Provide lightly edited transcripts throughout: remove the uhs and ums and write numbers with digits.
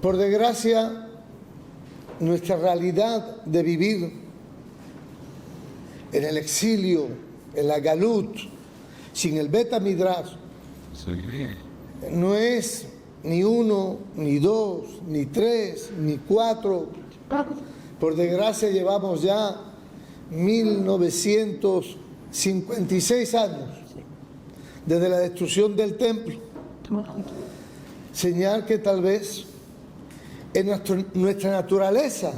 Por desgracia, nuestra realidad de vivir en el exilio, en la galut, sin el Bet Midrash, no es ni 1, ni 2, ni 3, ni 4. Por desgracia llevamos ya 1956 años desde la destrucción del templo. Señal que tal vez es nuestra naturaleza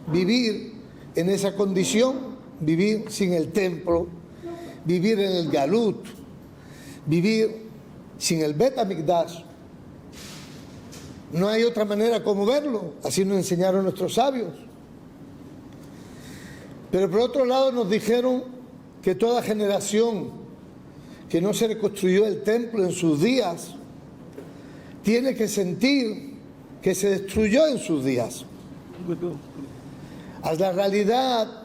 vivir en esa condición, vivir sin el templo, vivir en el galut, vivir sin el Bet Hamikdash. No hay otra manera como verlo, así nos enseñaron nuestros sabios. Pero por otro lado nos dijeron que toda generación que no se reconstruyó el templo en sus días tiene que sentir que se destruyó en sus días. La realidad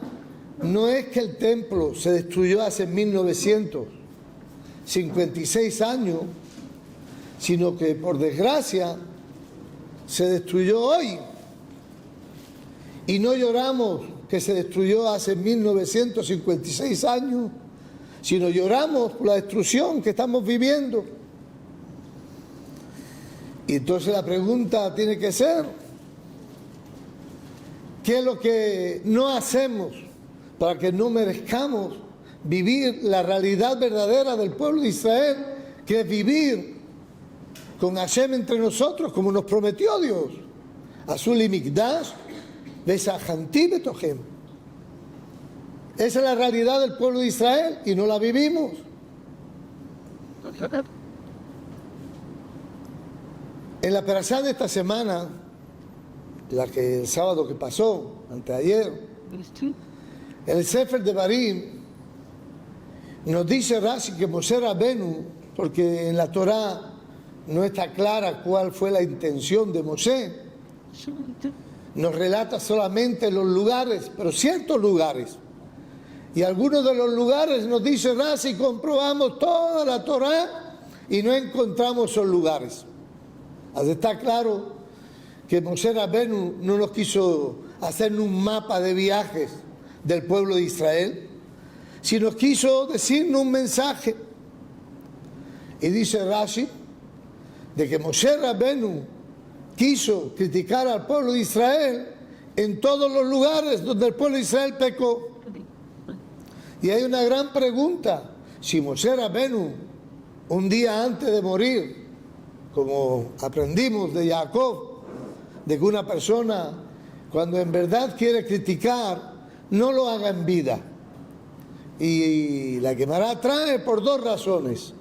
no es que el templo se destruyó hace 1956 años, sino que por desgracia se destruyó hoy. Y no lloramos que se destruyó hace 1956 años, sino lloramos por la destrucción que estamos viviendo. Y entonces la pregunta tiene que ser, ¿qué es lo que no hacemos para que no merezcamos vivir la realidad verdadera del pueblo de Israel, que es vivir con Hashem entre nosotros, como nos prometió Dios? Azul y Mikdash, Besajanti Betohem. Esa es la realidad del pueblo de Israel y no la vivimos. En la perashá de esta semana, el sábado que pasó, anteayer, el Sefer de Barim nos dice Rashi que Moshe Rabenu, porque en la Torá no está clara cuál fue la intención de Moshe, nos relata solamente los lugares, pero ciertos lugares. Y algunos de los lugares nos dice Rashi, comprobamos toda la Torá y no encontramos esos lugares. Así está claro que Moshe Rabenu no nos quiso hacer un mapa de viajes del pueblo de Israel, sino quiso decirnos un mensaje. Y dice Rashi de que Moshe Rabenu quiso criticar al pueblo de Israel en todos los lugares donde el pueblo de Israel pecó. Y hay una gran pregunta: si Moshe Rabenu, un día antes de morir, como aprendimos de Jacob, de que una persona, cuando en verdad quiere criticar, no lo haga en vida. Y la Gemara trae por dos razones.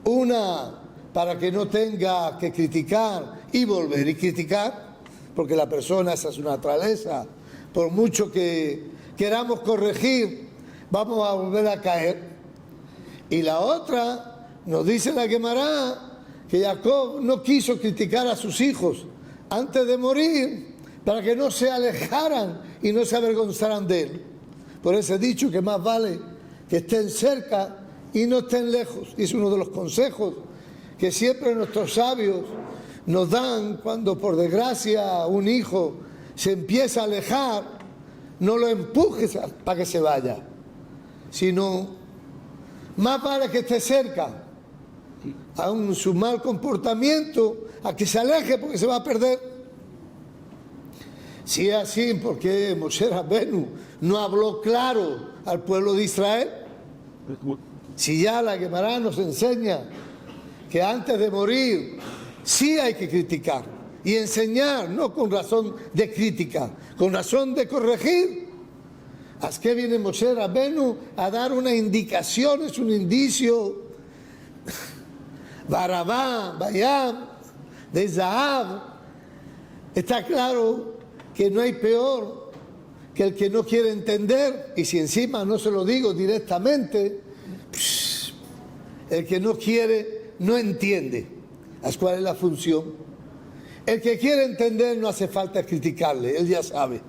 Una, para que no tenga que criticar y volver y criticar, porque la persona, esa es su naturaleza, por mucho que queramos corregir, vamos a volver a caer. Y la otra, nos dice la Gemara, que Jacob no quiso criticar a sus hijos antes de morir para que no se alejaran y no se avergonzaran de él. Por eso he dicho que más vale que estén cerca y no estén lejos. Y es uno de los consejos que siempre nuestros sabios nos dan cuando por desgracia un hijo se empieza a alejar. No lo empujes para que se vaya, sino más vale que esté cerca, aun su mal comportamiento, a que se aleje porque se va a perder. Si es así, ¿por qué Moshe Rabenu no habló claro al pueblo de Israel? Si ya la Gemara nos enseña que antes de morir sí hay que criticar y enseñar, no con razón de crítica, con razón de corregir. ¿A qué viene Moshe Rabenu? A dar una indicación, es un indicio. Barabá, Bayam, de Zahab. Está claro que no hay peor que el que no quiere entender, y si encima no se lo digo directamente, el que no quiere no entiende. ¿Cuál es la función? El que quiere entender no hace falta criticarle, él ya sabe.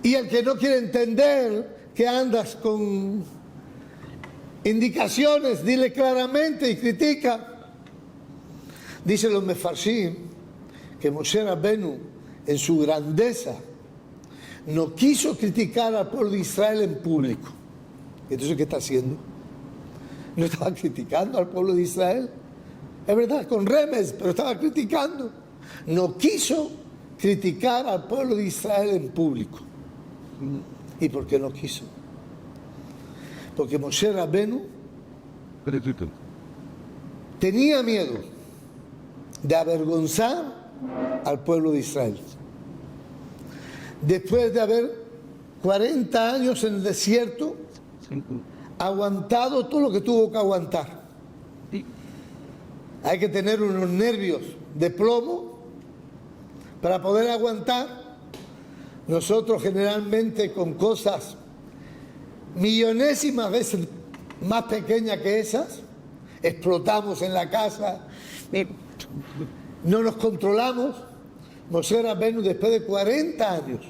Y el que no quiere entender, que andas con indicaciones, dile claramente y critica. Dicen los mefarshim que Moshe Rabbenu, en su grandeza, no quiso criticar al pueblo de Israel en público. Entonces, ¿qué está haciendo? No estaba criticando al pueblo de Israel. Es verdad, con remes, pero estaba criticando. No quiso criticar al pueblo de Israel en público. ¿Y por qué no quiso? Porque Moshe Rabbenu tenía miedo de avergonzar al pueblo de Israel. Después de haber 40 años en el desierto, aguantado todo lo que tuvo que aguantar. Hay que tener unos nervios de plomo para poder aguantar. Nosotros generalmente con cosas millonésimas veces más pequeñas que esas, explotamos en la casa, no nos controlamos. Moshe Rabbenu, después de 40 años,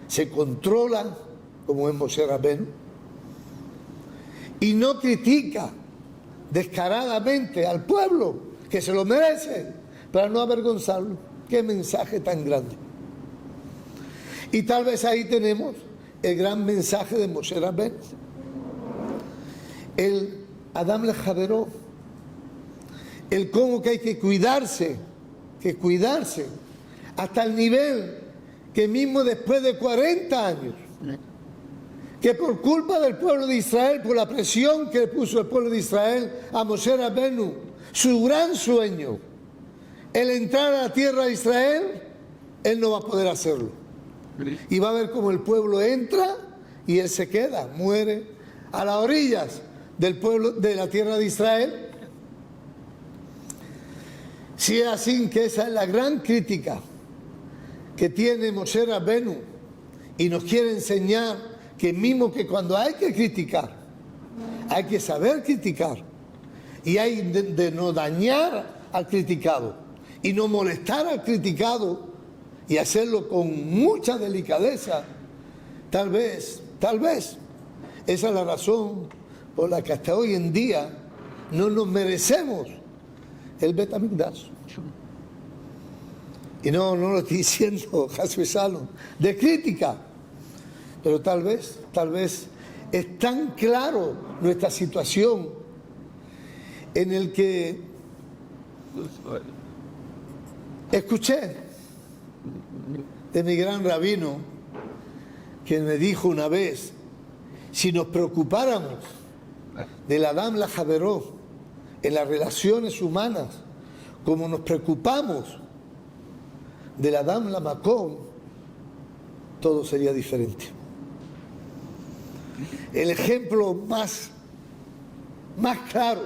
se controla como es Moshe Rabbenu y no critica descaradamente al pueblo que se lo merece para no avergonzarlo. Qué mensaje tan grande. Y tal vez ahí tenemos el gran mensaje de Moshe Rabbenu, el Adam lejaveró, el cómo que hay que cuidarse hasta el nivel que mismo después de 40 años, que por culpa del pueblo de Israel, por la presión que puso el pueblo de Israel a Moshe Rabbenu, su gran sueño, el entrar a la tierra de Israel, él no va a poder hacerlo. Y va a ver cómo el pueblo entra y él se queda, muere a las orillas del pueblo, de la tierra de Israel. Si es así, que esa es la gran crítica que tiene Moshe Rabbenu y nos quiere enseñar que mismo que cuando hay que criticar, hay que saber criticar y hay de no dañar al criticado y no molestar al criticado y hacerlo con mucha delicadeza. Tal vez, esa es la razón por la que hasta hoy en día no nos merecemos el Bet Hamikdash. Y no lo estoy diciendo, Hasbe Shalom, de crítica, pero tal vez es tan claro nuestra situación en el que escuché de mi gran rabino que me dijo una vez, si nos preocupáramos del Adam lejaveró en las relaciones humanas, como nos preocupamos del Adam lemakom, todo sería diferente. El ejemplo más claro,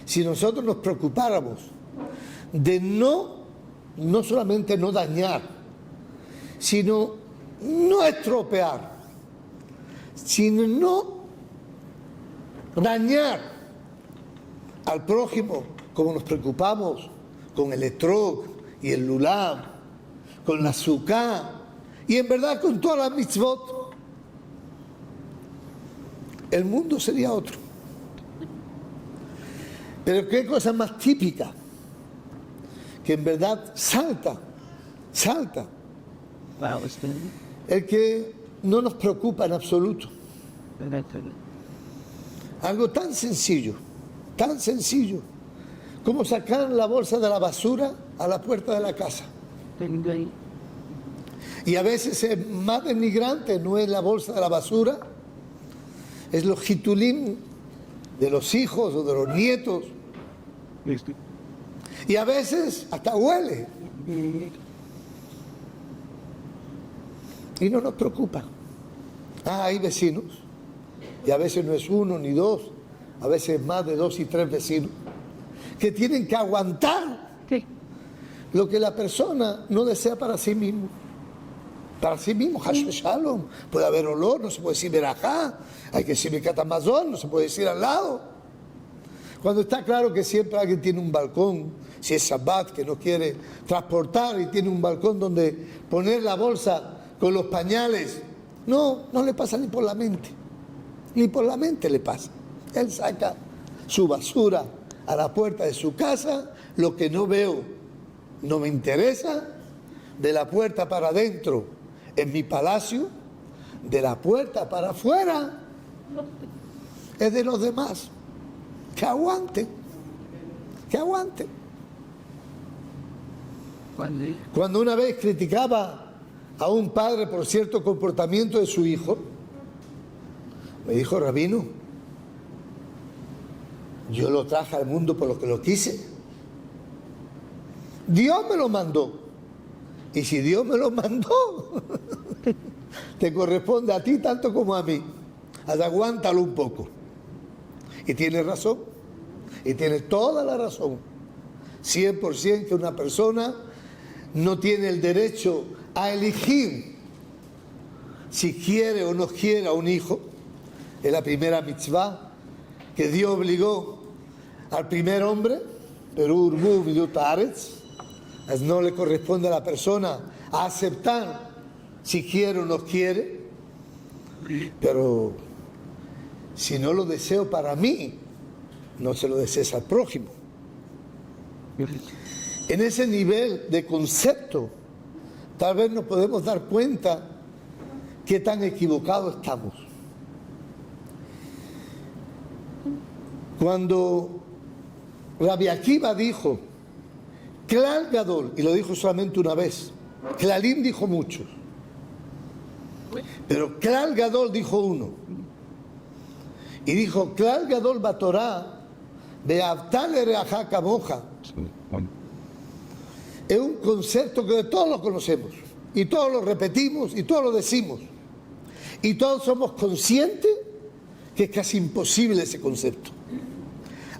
si nosotros nos preocupáramos de no solamente no dañar, sino no estropear, sino no dañar al prójimo, como nos preocupamos con el etrog y el lulam, con la suká y en verdad con todas las mitzvot, el mundo sería otro. Pero qué cosa más típica, que en verdad salta, el que no nos preocupa en absoluto. Algo tan sencillo, como sacar la bolsa de la basura a la puerta de la casa. Y a veces es más denigrante, no es la bolsa de la basura, es los jitulim de los hijos o de los nietos. Y a veces hasta huele. Y no nos preocupa. Hay vecinos, y a veces no es uno ni dos, a veces más de 2 y 3 vecinos, que tienen que aguantar lo que la persona no desea para sí mismo. Para sí mismo, Hashem Shalom, puede haber olor, no se puede decir verajá, hay que decir Birkat Hamazon, no se puede decir al lado. Cuando está claro que siempre alguien tiene un balcón, si es Shabbat, que no quiere transportar y tiene un balcón donde poner la bolsa con los pañales, no le pasa ni por la mente le pasa. Él saca su basura a la puerta de su casa, lo que no veo no me interesa, de la puerta para adentro es mi palacio, de la puerta para afuera es de los demás. Que aguante, que aguante. Cuando una vez criticaba a un padre por cierto comportamiento de su hijo, me dijo: rabino, yo lo traje al mundo por lo que lo quise. Dios me lo mandó. Y si Dios me lo mandó, te corresponde a ti tanto como a mí. Aguántalo un poco. Y tiene razón. Y tiene toda la razón. 100% que una persona no tiene el derecho a elegir si quiere o no quiere a un hijo. Es la primera mitzvah que Dios obligó al primer hombre, pero Urbu Midut Haaretz, no le corresponde a la persona a aceptar si quiere o no quiere, pero si no lo deseo para mí, no se lo desees al prójimo. En ese nivel de concepto, tal vez nos podemos dar cuenta qué tan equivocados estamos. Cuando Rabbi Akiva dijo Klal Gadol, y lo dijo solamente una vez, Klalim dijo muchos, pero Klal Gadol dijo uno, y dijo Klal Gadol Batorá Beavta lereajá kamoja. Es un concepto que todos lo conocemos y todos lo repetimos y todos lo decimos y todos somos conscientes que es casi imposible ese concepto.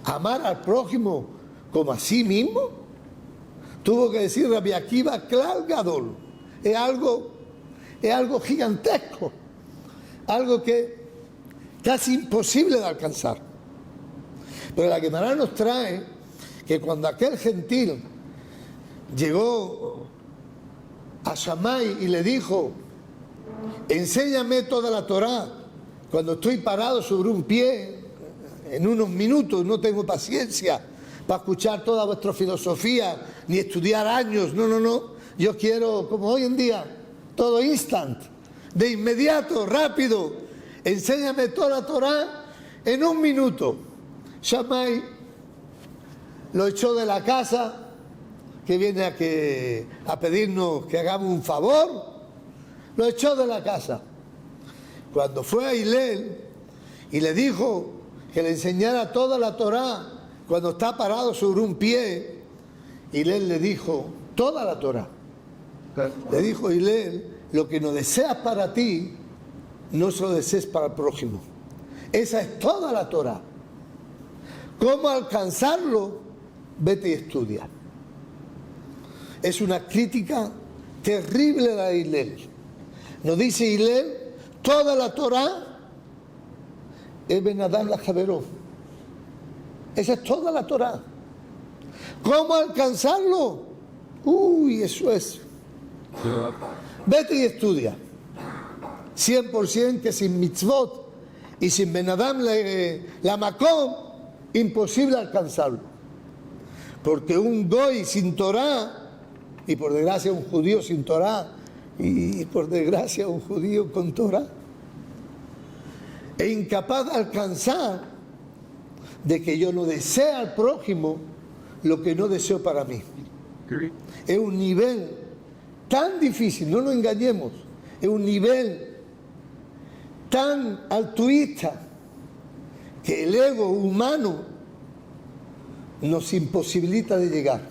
Amar al prójimo como a sí mismo, tuvo que decir Rabbi Akiva Klal Gadol. Es algo gigantesco, algo que casi imposible de alcanzar. Pero la Gemara nos trae que cuando aquel gentil llegó a Shammai y le dijo: enséñame toda la Torá, cuando estoy parado sobre un pie, en unos minutos, no tengo paciencia para escuchar toda vuestra filosofía, ni estudiar años, no, yo quiero, como hoy en día, todo instant, de inmediato, rápido, enséñame toda la Torá en un minuto. Shammai lo echó de la casa, que viene a pedirnos que hagamos un favor, lo echó de la casa. Cuando fue a Hillel y le dijo que le enseñara toda la Torá cuando está parado sobre un pie, Hillel le dijo toda la Torá. Le dijo Hillel: lo que no deseas para ti, no se lo desees para el prójimo. Esa es toda la Torá. ¿Cómo alcanzarlo? Vete y estudia. Es una crítica terrible la de Hillel. Nos dice Hillel: toda la Torá es Ben Adam la Javeró. Esa es toda la Torá. ¿Cómo alcanzarlo? Eso es. Vete y estudia. 100% que sin mitzvot y sin Ben Adam la Makom, imposible alcanzarlo. Porque un goy sin Torá, y por desgracia un judío sin Torá, y por desgracia un judío con Torá, es incapaz de alcanzar de que yo no desee al prójimo lo que no deseo para mí. Es un nivel tan difícil, no nos engañemos, es un nivel tan altruista que el ego humano nos imposibilita de llegar.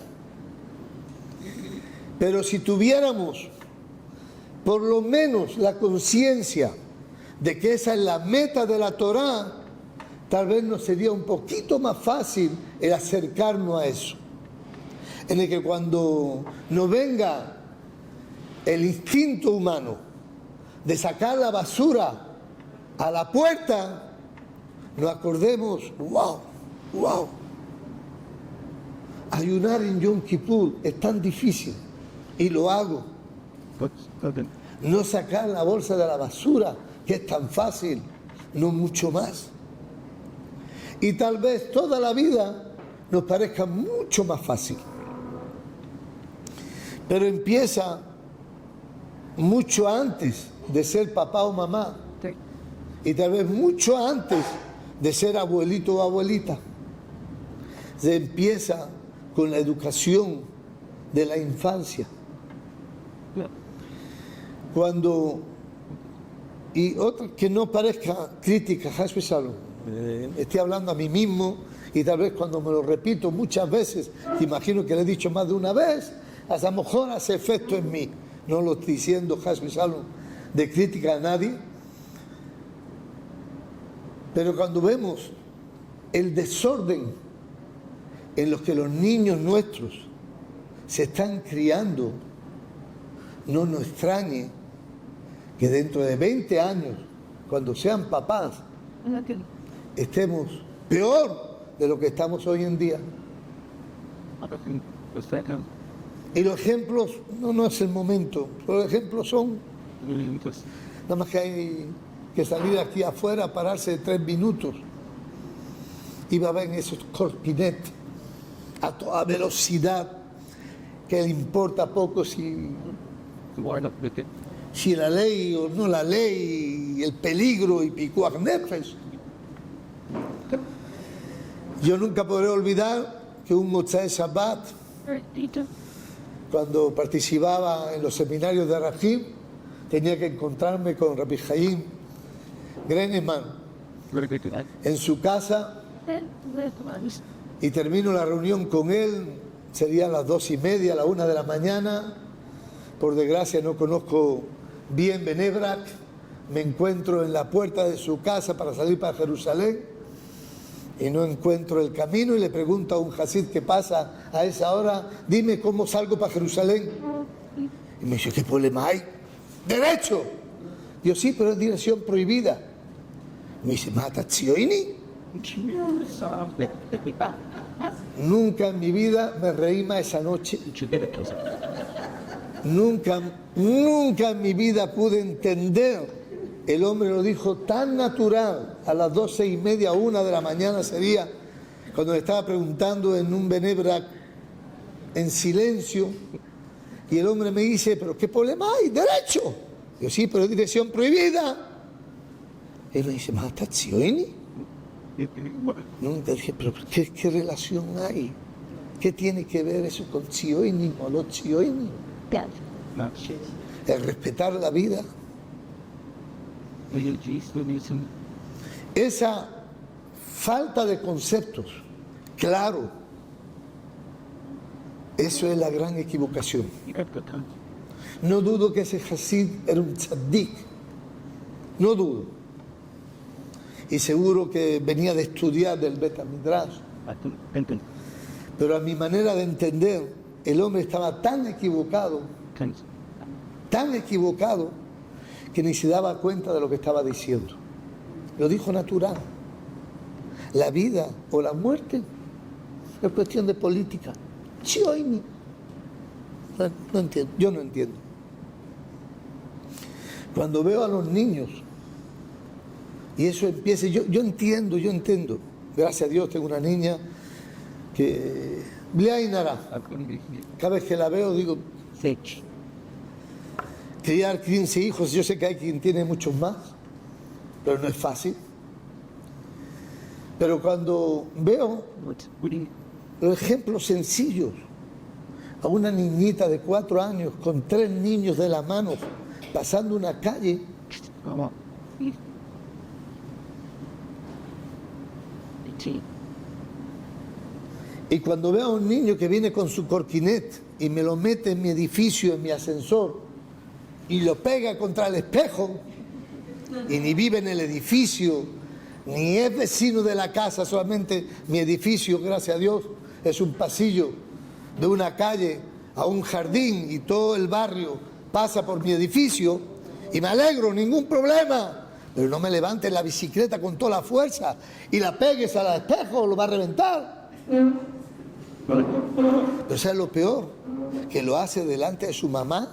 Pero si tuviéramos por lo menos la conciencia de que esa es la meta de la Torá, tal vez nos sería un poquito más fácil el acercarnos a eso. En el que cuando nos venga el instinto humano de sacar la basura a la puerta, nos acordemos: wow, ayunar en Yom Kippur es tan difícil y lo hago. No sacar la bolsa de la basura, que es tan fácil, no mucho más. Y tal vez toda la vida nos parezca mucho más fácil. Pero empieza mucho antes de ser papá o mamá. Y tal vez mucho antes de ser abuelito o abuelita. Se empieza con la educación de la infancia. Cuando, y otra que no parezca crítica, Hasbe Shalom, estoy hablando a mí mismo y tal vez cuando me lo repito muchas veces, imagino que le he dicho más de una vez, a lo mejor hace efecto en mí. No lo estoy diciendo, Hasbe Shalom, de crítica a nadie. Pero cuando vemos el desorden en los que los niños nuestros se están criando, no nos extrañe que dentro de 20 años, cuando sean papás, estemos peor de lo que estamos hoy en día. Y los ejemplos, no es el momento, los ejemplos son, nada más que hay que salir aquí afuera, pararse 3 minutos y va a ver en esos corpinetes a toda velocidad, que le importa poco si la ley o no la ley, el peligro y picuac nefesh. Yo nunca podré olvidar que un Motzei Shabbat, cuando participaba en los seminarios de Rahim, tenía que encontrarme con Rabbi Chaim Greneman en su casa y termino la reunión con él, serían las 2:30, la 1 de la mañana. Por desgracia no conozco bien Bnei Brak, me encuentro en la puerta de su casa para salir para Jerusalén y no encuentro el camino y le pregunto a un hasid que pasa a esa hora, dime cómo salgo para Jerusalén. Y me dice, ¿qué problema hay? ¡Derecho! Yo sí, pero es dirección prohibida. Me dice, ¿mata tzioini? Nunca en mi vida me reí más esa noche. Nunca en mi vida pude entender. El hombre lo dijo tan natural. A las 12:30, 1 de la mañana sería, cuando le estaba preguntando en un Bnei Brak, en silencio, y el hombre me dice, ¿pero qué problema hay? ¡Derecho! Yo sí, pero es dirección prohibida. Él me dice, ¿mata tzioini? Nunca dije, pero ¿qué relación hay? ¿Qué tiene que ver eso con tzioini o no tzioini? El respetar la vida. Esa falta de conceptos, claro, eso es la gran equivocación. No dudo que ese Hasid era un tzaddik, no dudo. Y seguro que venía de estudiar del Bet HaMidrash. Pero a mi manera de entender, el hombre estaba tan equivocado, que ni se daba cuenta de lo que estaba diciendo. Lo dijo natural. La vida o la muerte es cuestión de política. No entiendo, yo no entiendo. Cuando veo a los niños y eso empieza, yo entiendo. Gracias a Dios tengo una niña que cada vez que la veo digo, criar 15 hijos, yo sé que hay quien tiene muchos más, pero no es fácil. Pero cuando veo los ejemplos sencillos, a una niñita de 4 años con 3 niños de la mano pasando una calle, y cuando veo a un niño que viene con su corquinet y me lo mete en mi edificio, en mi ascensor, y lo pega contra el espejo, y ni vive en el edificio, ni es vecino de la casa, solamente mi edificio, gracias a Dios, es un pasillo de una calle a un jardín y todo el barrio pasa por mi edificio, y me alegro, ningún problema, pero no me levantes la bicicleta con toda la fuerza y la pegues al espejo, lo va a reventar. Pero ¿sabes lo peor? Que lo hace delante de su mamá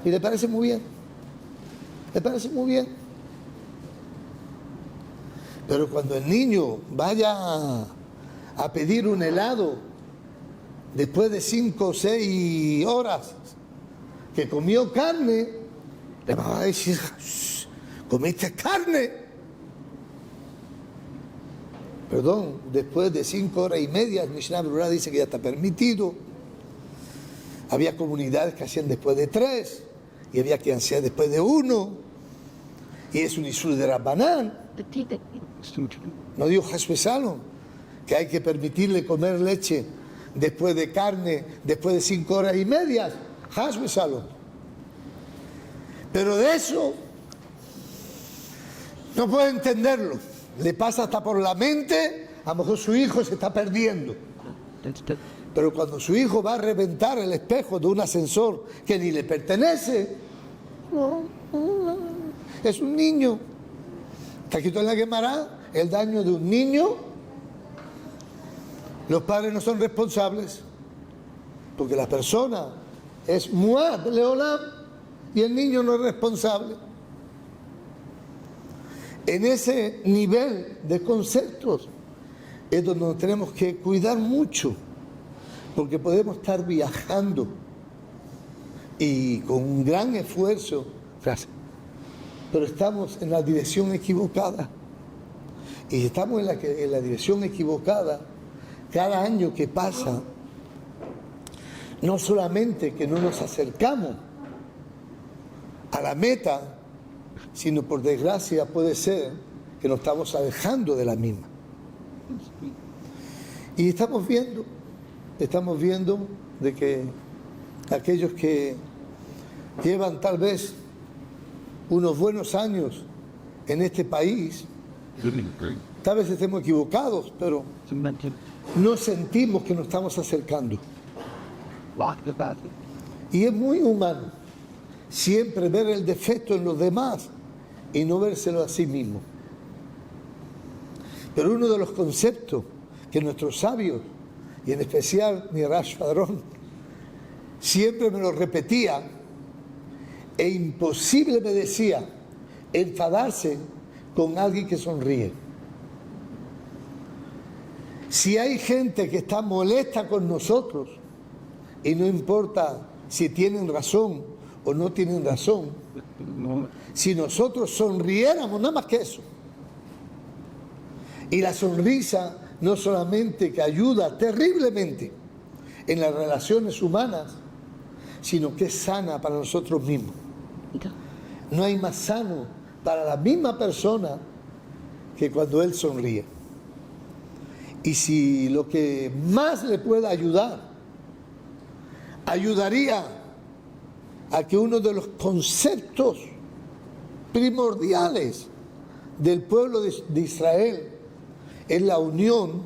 y le parece muy bien. Pero cuando el niño vaya a pedir un helado después de 5 o 6 horas que comió carne, le va a decir, comiste carne. Perdón, después de 5 horas y media, el Mishnah Berurah dice que ya está permitido. Había comunidades que hacían después de 3, y había que hacer después de 1, y es un isur de Rabbanán. No dijo Jesús Salom que hay que permitirle comer leche después de carne, después de 5 horas y media. Jesús Salom. Pero de eso no puede entenderlo. Le pasa hasta por la mente, a lo mejor su hijo se está perdiendo. Pero cuando su hijo va a reventar el espejo de un ascensor que ni le pertenece, es un niño. Está escrito en la Gemara, el daño de un niño, los padres no son responsables, porque la persona es muad leolam y el niño no es responsable. En ese nivel de conceptos es donde nos tenemos que cuidar mucho, porque podemos estar viajando y con un gran esfuerzo, pero estamos en la dirección equivocada. Y si estamos en la dirección equivocada, cada año que pasa, no solamente que no nos acercamos a la meta, sino por desgracia puede ser que nos estamos alejando de la misma. Y estamos viendo de que aquellos que llevan tal vez unos buenos años en este país, tal vez estemos equivocados, pero no sentimos que nos estamos acercando. Y es muy humano siempre ver el defecto en los demás y no vérselo a sí mismo. Pero uno de los conceptos que nuestros sabios, y en especial mi Rash Padrón, siempre me lo repetía, e imposible me decía enfadarse con alguien que sonríe. Si hay gente que está molesta con nosotros, y no importa si tienen razón o no tienen razón, si nosotros sonriéramos, nada más que eso. Y la sonrisa no solamente que ayuda terriblemente en las relaciones humanas, sino que es sana para nosotros mismos. No hay más sano para la misma persona que cuando él sonríe. Y si lo que más le pueda ayudaría a que uno de los conceptos primordiales del pueblo de Israel es la unión,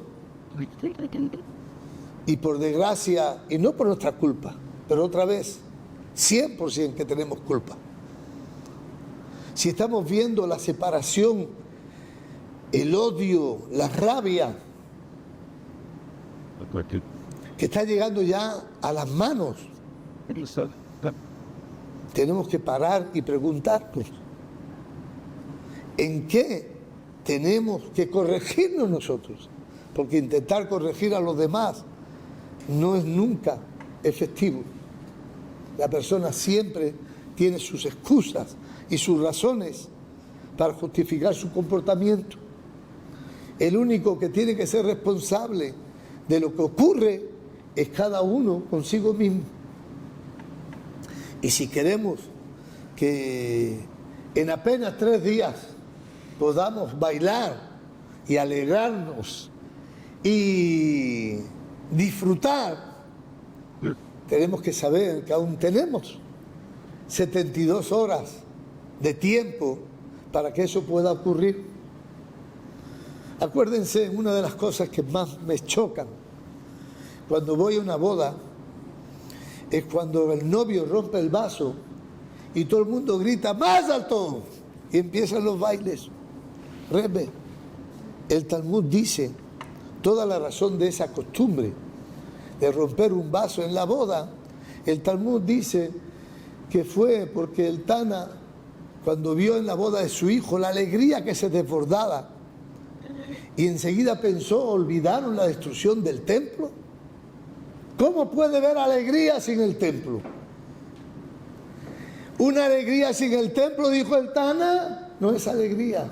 y por desgracia, y no por nuestra culpa, pero otra vez, 100% que tenemos culpa. Si estamos viendo la separación, el odio, la rabia, que está llegando ya a las manos, tenemos que parar y preguntarnos en qué tenemos que corregirnos nosotros, porque intentar corregir a los demás no es nunca efectivo. La persona siempre tiene sus excusas y sus razones para justificar su comportamiento. El único que tiene que ser responsable de lo que ocurre es cada uno consigo mismo. Y si queremos que en apenas 3 días podamos bailar y alegrarnos y disfrutar, tenemos que saber que aún tenemos 72 horas de tiempo para que eso pueda ocurrir. Acuérdense, una de las cosas que más me chocan cuando voy a una boda es cuando el novio rompe el vaso y todo el mundo grita ¡más alto! Y empiezan los bailes. Rebbe, el Talmud dice toda la razón de esa costumbre de romper un vaso en la boda. El Talmud dice que fue porque el Tana, cuando vio en la boda de su hijo la alegría que se desbordaba, y enseguida pensó, ¿olvidaron la destrucción del templo? ¿Cómo puede haber alegría sin el templo? Una alegría sin el templo, dijo el Tana, no es alegría.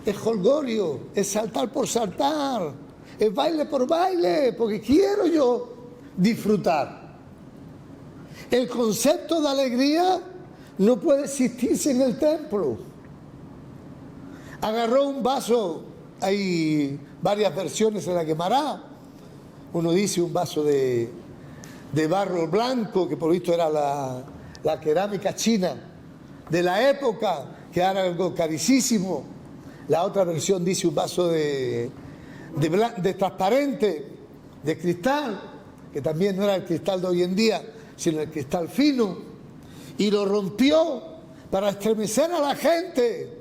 Es jolgorio, es saltar por saltar, es baile por baile, porque quiero yo disfrutar. El concepto de alegría no puede existir sin el templo. Agarró un vaso, hay varias versiones en la Guemará. Uno dice un vaso de barro blanco, que por visto era la cerámica china de la época, que era algo carísimo. La otra versión dice un vaso de transparente, de cristal, que también no era el cristal de hoy en día, sino el cristal fino, y lo rompió para estremecer a la gente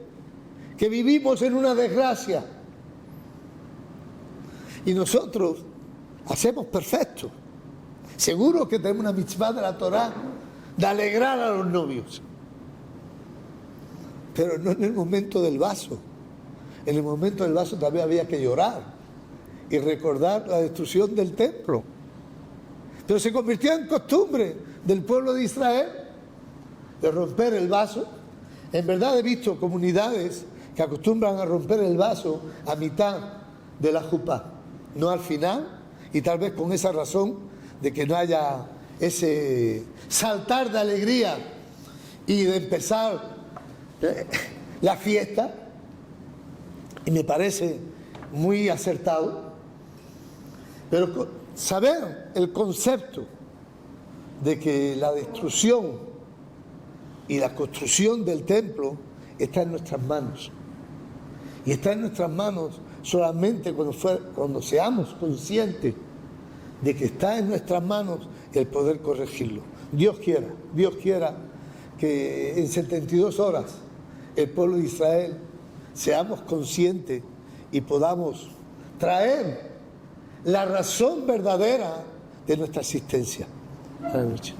que vivimos en una desgracia. Y nosotros hacemos perfecto. Seguro que tenemos una mitzvah de la Torá de alegrar a los novios, pero no en el momento del vaso. En el momento del vaso también había que llorar y recordar la destrucción del templo. Pero se convirtió en costumbre del pueblo de Israel de romper el vaso. En verdad he visto comunidades que acostumbran a romper el vaso a mitad de la jupá, no al final, y tal vez con esa razón de que no haya ese saltar de alegría y de empezar la fiesta. Y me parece muy acertado, pero saber el concepto de que la destrucción y la construcción del templo está en nuestras manos, y está en nuestras manos solamente cuando seamos conscientes de que está en nuestras manos el poder corregirlo. Dios quiera que en 72 horas el pueblo de Israel seamos conscientes y podamos traer la razón verdadera de nuestra existencia. Buenas noches.